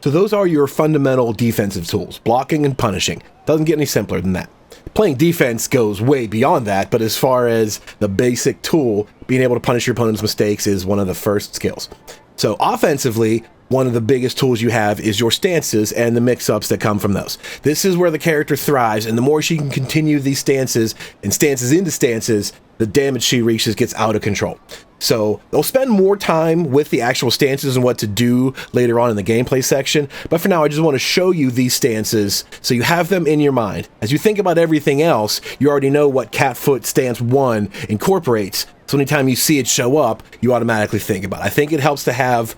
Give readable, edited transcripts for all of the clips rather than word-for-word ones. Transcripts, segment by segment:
So those are your fundamental defensive tools, blocking and punishing. Doesn't get any simpler than that. Playing defense goes way beyond that, but as far as the basic tool, being able to punish your opponent's mistakes is one of the first skills. So offensively, one of the biggest tools you have is your stances and the mix-ups that come from those. This is where the character thrives, and the more she can continue these stances and stances into stances, the damage she reaches gets out of control. So they'll spend more time with the actual stances and what to do later on in the gameplay section, but for now I just want to show you these stances so you have them in your mind. As you think about everything else, you already know what cat foot stance 1 incorporates, so anytime you see it show up, you automatically think about it. I think it helps to have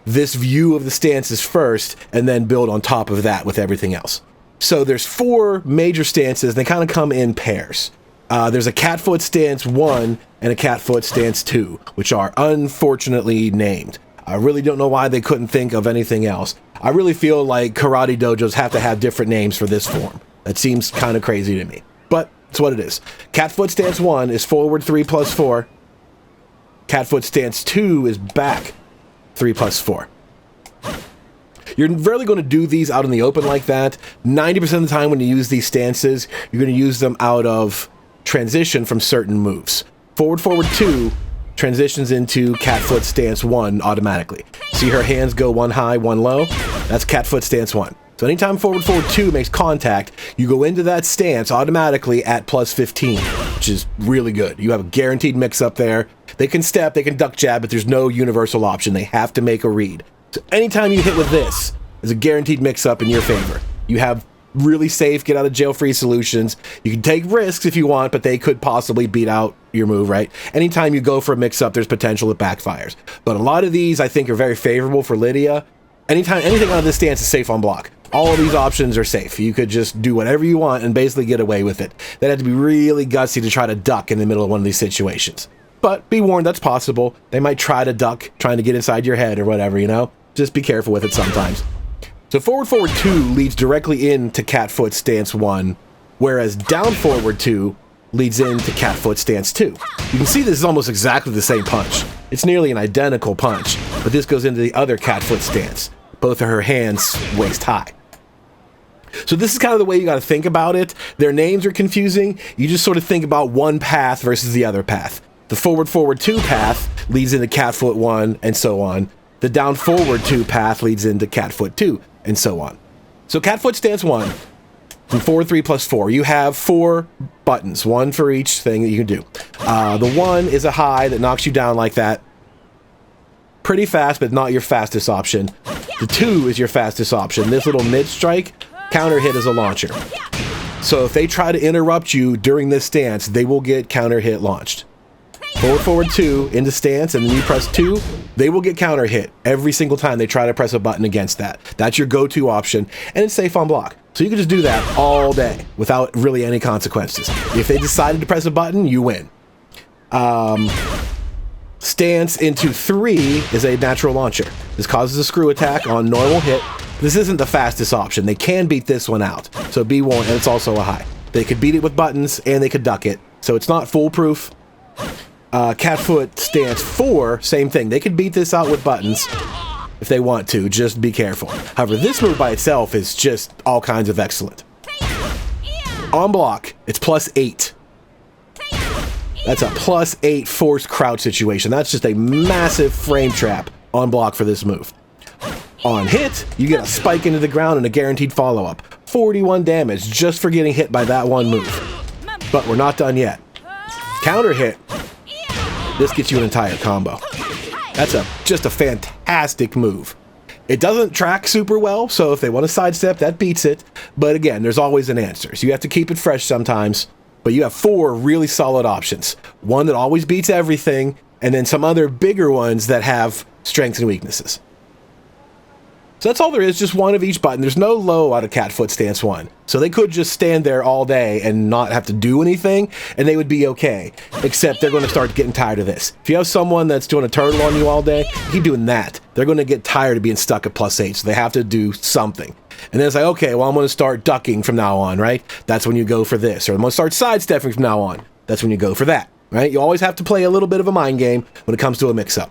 this view of the stances first and then build on top of that with everything else. So there's 4 major stances, and they kind of come in pairs. There's a cat foot stance 1 and a cat foot stance 2, which are unfortunately named. I really don't know why they couldn't think of anything else. I really feel like karate dojos have to have different names for this form. That seems kind of crazy to me, but it's what it is. Cat foot stance 1 is forward 3 plus 4. Cat foot stance 2 is back 3 plus 4. You're rarely going to do these out in the open like that. 90% of the time when you use these stances, you're going to use them out of transition from certain moves. Forward, forward 2 transitions into cat foot stance 1 automatically. See her hands go 1 high, 1 low? That's cat foot stance 1. So anytime forward, forward 2 makes contact, you go into that stance automatically at plus 15, which is really good. You have a guaranteed mix up there. They can step, they can duck jab, but there's no universal option. They have to make a read. So anytime you hit with this, there's a guaranteed mix up in your favor. You have really safe, get out of jail free solutions. You can take risks if you want, but they could possibly beat out your move, right? Anytime you go for a mix up, there's potential it backfires. But a lot of these I think are very favorable for Lidia. Anytime anything out of this stance is safe on block. All of these options are safe. You could just do whatever you want and basically get away with it. They'd have to be really gutsy to try to duck in the middle of one of these situations. But be warned, that's possible. They might try to duck, trying to get inside your head or whatever, you know? Just be careful with it sometimes. So forward, forward 2 leads directly into cat foot stance 1, whereas down forward 2 leads into cat foot stance 2. You can see this is almost exactly the same punch. It's nearly an identical punch, but this goes into the other cat foot stance. Both of her hands waist high. So this is kind of the way you got to think about it. Their names are confusing. You just sort of think about one path versus the other path. The forward, forward 2 path leads into cat foot 1 and so on. The down forward 2 path leads into cat foot 2 and so on. So cat foot stance 1 from forward 3 plus 4. You have 4 buttons, 1 for each thing that you can do. The 1 is a high that knocks you down like that. Pretty fast, but not your fastest option. The 2 is your fastest option. This little mid strike, counter hit as a launcher. So if they try to interrupt you during this stance, they will get counter hit launched. Forward, forward 2 into stance, and then you press 2, they will get counter hit every single time they try to press a button against that. That's your go-to option, and it's safe on block. So you can just do that all day without really any consequences. If they decided to press a button, you win. Stance into 3 is a natural launcher. This causes a screw attack on normal hit. This isn't the fastest option. They can beat this one out, so be warned, and it's also a high. They could beat it with buttons, and they could duck it, so it's not foolproof. Cat foot stance 4, same thing. They could beat this out with buttons if they want to, just be careful. However, this move by itself is just all kinds of excellent. On block, it's plus 8. That's a plus 8 forced crouch situation. That's just a massive frame trap on block for this move. On hit, you get a spike into the ground and a guaranteed follow-up. 41 damage just for getting hit by that one move. But we're not done yet. Counter hit. This gets you an entire combo. That's just a fantastic move. It doesn't track super well, so if they want to sidestep, that beats it. But again, there's always an answer. So you have to keep it fresh sometimes. But you have 4 really solid options. One that always beats everything, and then some other bigger ones that have strengths and weaknesses. So that's all there is, just one of each button. There's no low out of cat foot stance 1. So they could just stand there all day and not have to do anything, and they would be okay. Except they're going to start getting tired of this. If you have someone that's doing a turtle on you all day, keep doing that. They're going to get tired of being stuck at plus 8, so they have to do something. And then it's like, okay, well, I'm going to start ducking from now on, right? That's when you go for this. Or I'm going to start sidestepping from now on. That's when you go for that, right? You always have to play a little bit of a mind game when it comes to a mix-up.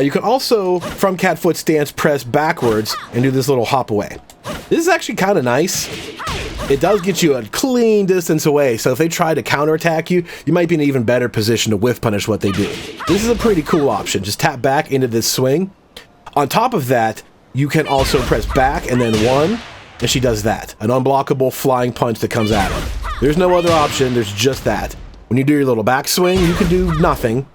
You can also, from cat foot stance, press backwards and do this little hop away. This is actually kind of nice. It does get you a clean distance away, so if they try to counterattack you, you might be in an even better position to whiff punish what they do. This is a pretty cool option. Just tap back into this swing. On top of that, you can also press back and then 1, and she does that. An unblockable flying punch that comes at her. There's no other option, there's just that. When you do your little back swing, you can do nothing,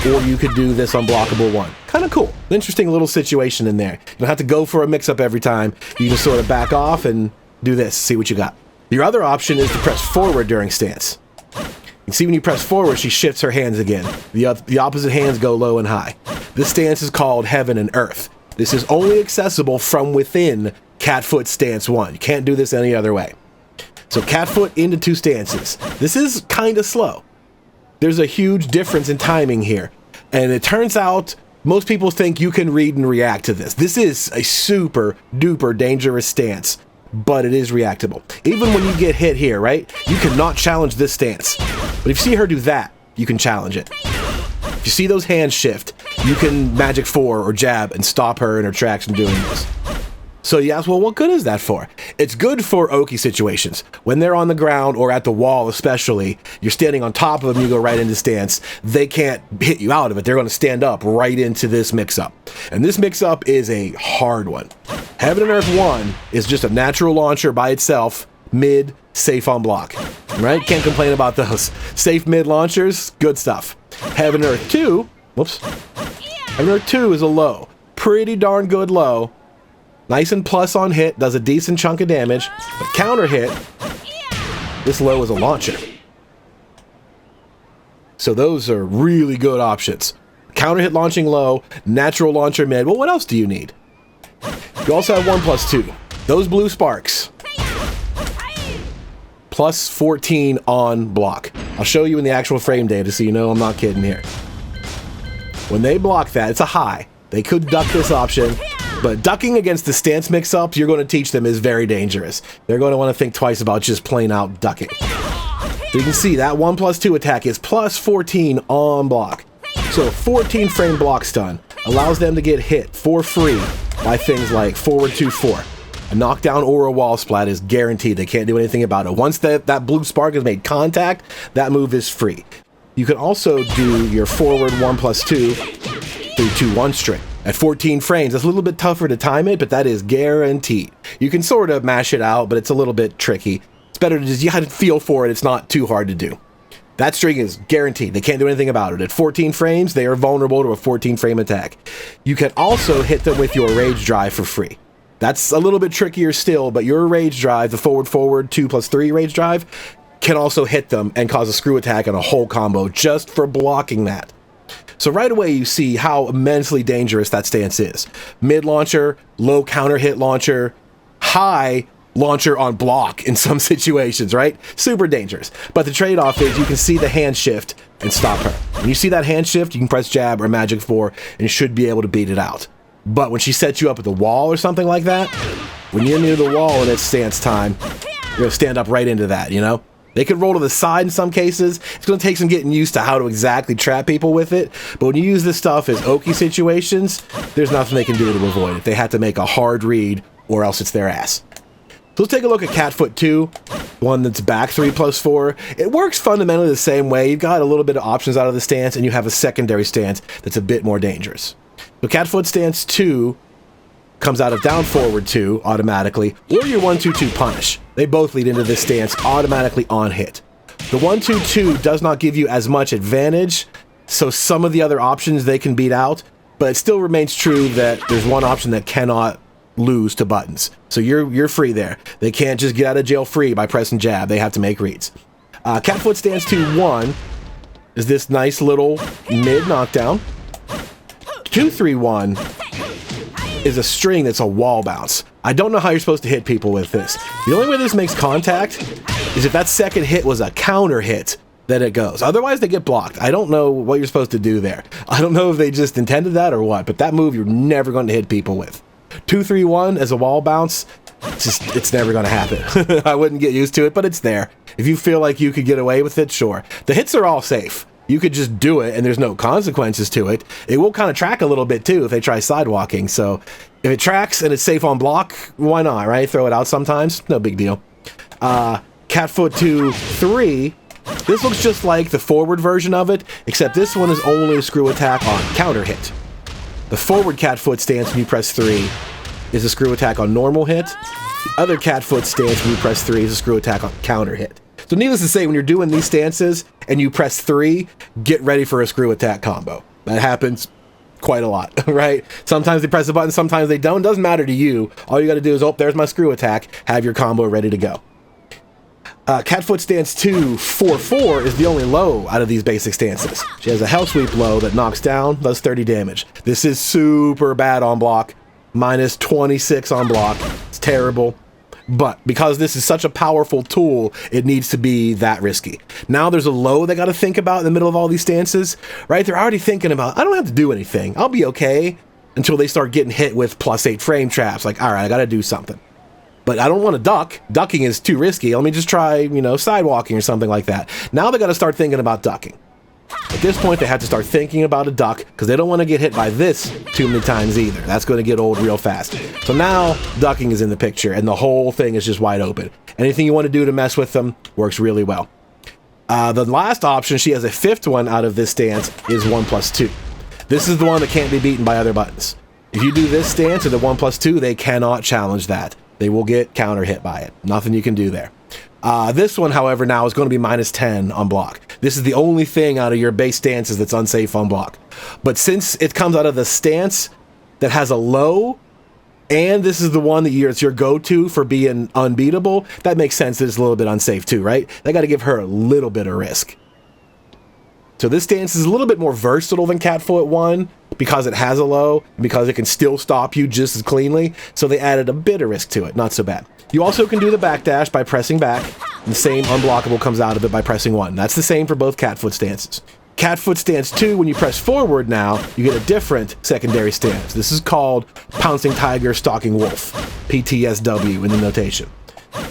or you could do this unblockable one. Kind of cool. An interesting little situation in there. You don't have to go for a mix-up every time. You just sort of back off and do this, see what you got. Your other option is to press forward during stance. You see when you press forward, she shifts her hands again. The opposite hands go low and high. This stance is called Heaven and Earth. This is only accessible from within cat foot stance 1. You can't do this any other way. So cat foot into 2 stances. This is kind of slow. There's a huge difference in timing here. And it turns out most people think you can read and react to this. This is a super duper dangerous stance, but it is reactable. Even when you get hit here, right? You cannot challenge this stance. But if you see her do that, you can challenge it. If you see those hands shift, you can magic 4 or jab and stop her in her tracks from doing this. So you ask, well, what good is that for? It's good for Oki situations. When they're on the ground or at the wall especially, you're standing on top of them, you go right into stance. They can't hit you out of it. They're going to stand up right into this mix-up. And this mix-up is a hard one. Heaven and Earth 1 is just a natural launcher by itself, mid, safe on block. Right? Can't complain about those. Safe mid launchers, good stuff. Heaven and Earth 2, whoops. Heaven and Earth 2 is a low. Pretty darn good low. Nice and plus on hit, does a decent chunk of damage, but counter hit, this low is a launcher. So those are really good options. Counter hit launching low, natural launcher mid. Well, what else do you need? You also have 1+2. Those blue sparks. Plus 14 on block. I'll show you in the actual frame data so you know I'm not kidding here. When they block that, it's a high. They could duck this option. But ducking against the stance mix-ups you're going to teach them is very dangerous. They're going to want to think twice about just plain out ducking. So you can see that 1+2 attack is plus 14 on block. So a 14 frame block stun allows them to get hit for free by things like forward 2-4. A knockdown or a wall splat is guaranteed. They can't do anything about it. Once that blue spark has made contact, that move is free. You can also do your forward 1+2 through 2-1 string. At 14 frames, it's a little bit tougher to time it, but that is guaranteed. You can sort of mash it out, but it's a little bit tricky. It's better to just, you have to feel for it. It's not too hard to do. That string is guaranteed. They can't do anything about it. At 14 frames, they are vulnerable to a 14 frame attack. You can also hit them with your rage drive for free. That's a little bit trickier still, but your rage drive, the forward 2+3 rage drive, can also hit them and cause a screw attack and a whole combo just for blocking that. So right away you see how immensely dangerous that stance is. Mid launcher, low counter hit launcher, high launcher on block in some situations, right? Super dangerous. But the trade-off is you can see the hand shift and stop her. When you see that hand shift, you can press jab or magic 4 and you should be able to beat it out. But when she sets you up at the wall or something like that, when you're near the wall and it's stance time, you're going to stand up right into that, you know? They could roll to the side in some cases. It's going to take some getting used to how to exactly trap people with it. But when you use this stuff as Oki situations, there's nothing they can do to avoid it. They have to make a hard read or else it's their ass. So let's take a look at cat foot 2, one that's back 3+4. It works fundamentally the same way. You've got a little bit of options out of the stance and you have a secondary stance that's a bit more dangerous. So cat foot stance 2 comes out of down forward 2 automatically, or your 1-2-2 punish. They both lead into this stance automatically on hit. The 1-2-2 does not give you as much advantage, so some of the other options they can beat out, but it still remains true that there's one option that cannot lose to buttons. So you're free there. They can't just get out of jail free by pressing jab. They have to make reads. Cat foot stance 2-1 is this nice little mid knockdown. 2-3-1 is a string that's a wall bounce. I don't know how you're supposed to hit people with this. The only way this makes contact is if that second hit was a counter hit, then it goes. Otherwise, they get blocked. I don't know what you're supposed to do there. I don't know if they just intended that or what, but that move you're never going to hit people with. 2-3-1 as a wall bounce, it's never going to happen. I wouldn't get used to it, but it's there. If you feel like you could get away with it, sure. The hits are all safe. you could just do it and there's no consequences to it. It will kind of track a little bit too if they try sidewalking. So if it tracks and it's safe on block, why not, right? Throw it out sometimes, no big deal. Cat foot 2, 3. This looks just like the forward version of it, except this one is only a screw attack on counter hit. The forward cat foot stance when you press 3 is a screw attack on normal hit. The other cat foot stance when you press 3 is a screw attack on counter hit. So needless to say, when you're doing these stances and you press 3, get ready for a screw attack combo. That happens quite a lot, right? Sometimes they press a button, sometimes they don't. Doesn't matter to you. All you got to do is, oh, there's my screw attack. Have your combo ready to go. Cat foot stance 2, 4, 4 is the only low out of these basic stances. She has a hell sweep low that knocks down, does 30 damage. This is super bad on block. Minus 26 on block. It's terrible. But because this is such a powerful tool, it needs to be that risky. Now there's a low they got to think about in the middle of all these stances, right? They're already thinking about, I don't have to do anything. I'll be okay, until they start getting hit with +8 frame traps. Like, all right, I got to do something. But I don't want to duck. Ducking is too risky. Let me just try, sidewalking or something like that. Now they got to start thinking about ducking. At this point, they have to start thinking about a duck because they don't want to get hit by this too many times either. That's going to get old real fast. So now ducking is in the picture and the whole thing is just wide open. Anything you want to do to mess with them works really well. The last option, she has a 5th one out of this stance, is 1+2. This is the one that can't be beaten by other buttons. If you do this stance or the 1+2, they cannot challenge that. They will get counter hit by it. Nothing you can do there. This one, however, now is going to be -10 on block. This is the only thing out of your base stances that's unsafe on block. But since it comes out of the stance that has a low, and this is the one that it's your go-to for being unbeatable, that makes sense that it's a little bit unsafe too, right? They got to give her a little bit of risk. So this stance is a little bit more versatile than cat foot 1 because it has a low, and because it can still stop you just as cleanly. So they added a bit of risk to it. Not so bad. You also can do the backdash by pressing back. And the same unblockable comes out of it by pressing 1. That's the same for both cat foot stances. Cat foot stance 2, when you press forward now, you get a different secondary stance. This is called Pouncing Tiger, Stalking Wolf. PTSW in the notation.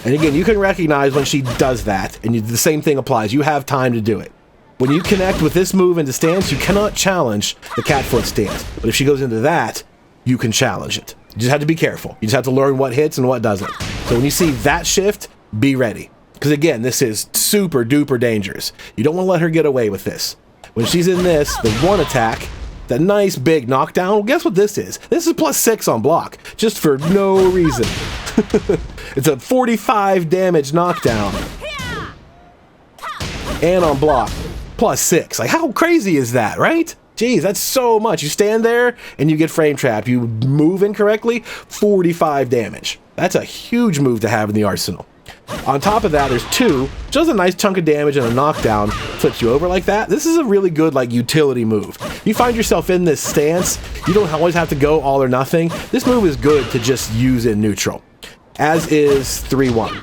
And again, you can recognize when she does that, and the same thing applies. You have time to do it. When you connect with this move into stance, you cannot challenge the cat foot stance. But if she goes into that, you can challenge it. You just have to be careful. You just have to learn what hits and what doesn't. So when you see that shift, be ready. Because again, this is super duper dangerous. You don't want to let her get away with this. When she's in this, the 1 attack, that nice big knockdown, well, guess what this is? This is +6 on block, just for no reason. It's a 45 damage knockdown. And on block, +6. Like, how crazy is that, right? Jeez, that's so much. You stand there and you get frame trapped. You move incorrectly, 45 damage. That's a huge move to have in the arsenal. On top of that, there's 2, just a nice chunk of damage and a knockdown flips you over like that. This is a really good, utility move. You find yourself in this stance, you don't always have to go all or nothing. This move is good to just use in neutral, as is 3-1.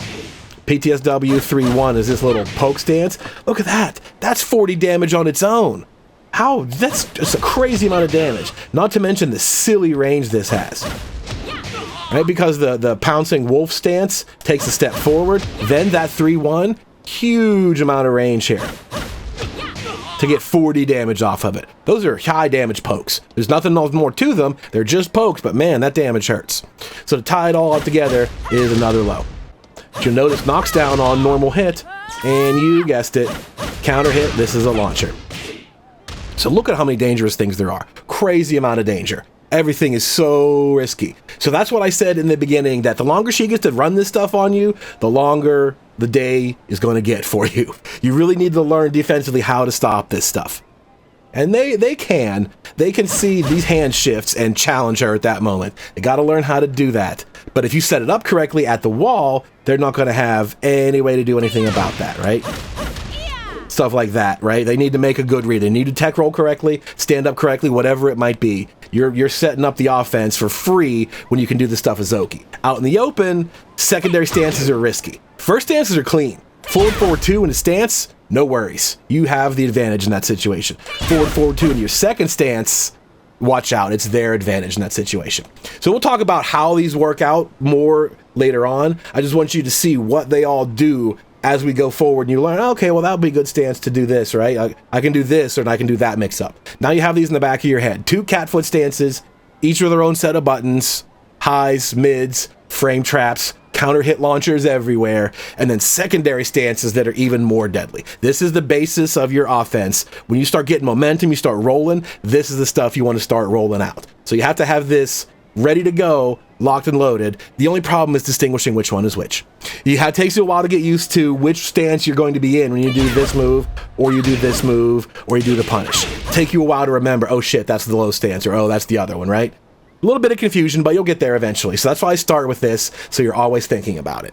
PTSW 3-1 is this little poke stance. Look at that. That's 40 damage on its own. How? That's just a crazy amount of damage. Not to mention the silly range this has. Right? Because the pouncing wolf stance takes a step forward, then that 3-1, huge amount of range here to get 40 damage off of it. Those are high damage pokes. There's nothing more to them. They're just pokes, but man, that damage hurts. So to tie it all up together is another low. But you'll notice knocks down on normal hit, and you guessed it, counter hit, this is a launcher. So look at how many dangerous things there are. Crazy amount of danger. Everything is so risky. So that's what I said in the beginning, that the longer she gets to run this stuff on you, the longer the day is going to get for you. You really need to learn defensively how to stop this stuff. And they can see these hand shifts and challenge her at that moment. They got to learn how to do that. But if you set it up correctly at the wall, they're not going to have any way to do anything about that, right? Stuff like that, right? They need to make a good read. They need to tech roll correctly, stand up correctly, whatever it might be. You're setting up the offense for free when you can do this stuff as Oki. Out in the open, secondary stances are risky. First stances are clean. Forward 2 in a stance, no worries. You have the advantage in that situation. Forward 2 in your second stance, watch out. It's their advantage in that situation. So we'll talk about how these work out more later on. I just want you to see what they all do as we go forward and you learn, okay, well, that would be a good stance to do this, right? I can do this or I can do that mix up. Now you have these in the back of your head. 2 cat foot stances, each with their own set of buttons, highs, mids, frame traps, counter hit launchers everywhere, and then secondary stances that are even more deadly. This is the basis of your offense. When you start getting momentum, you start rolling, this is the stuff you want to start rolling out. So you have to have this ready to go, locked and loaded. The only problem is distinguishing which one is which. It takes you a while to get used to which stance you're going to be in when you do this move, or you do this move, or you do the punish. Take you a while to remember, oh shit, that's the low stance, or oh, that's the other one, right? A little bit of confusion, but you'll get there eventually. So that's why I start with this, so you're always thinking about it.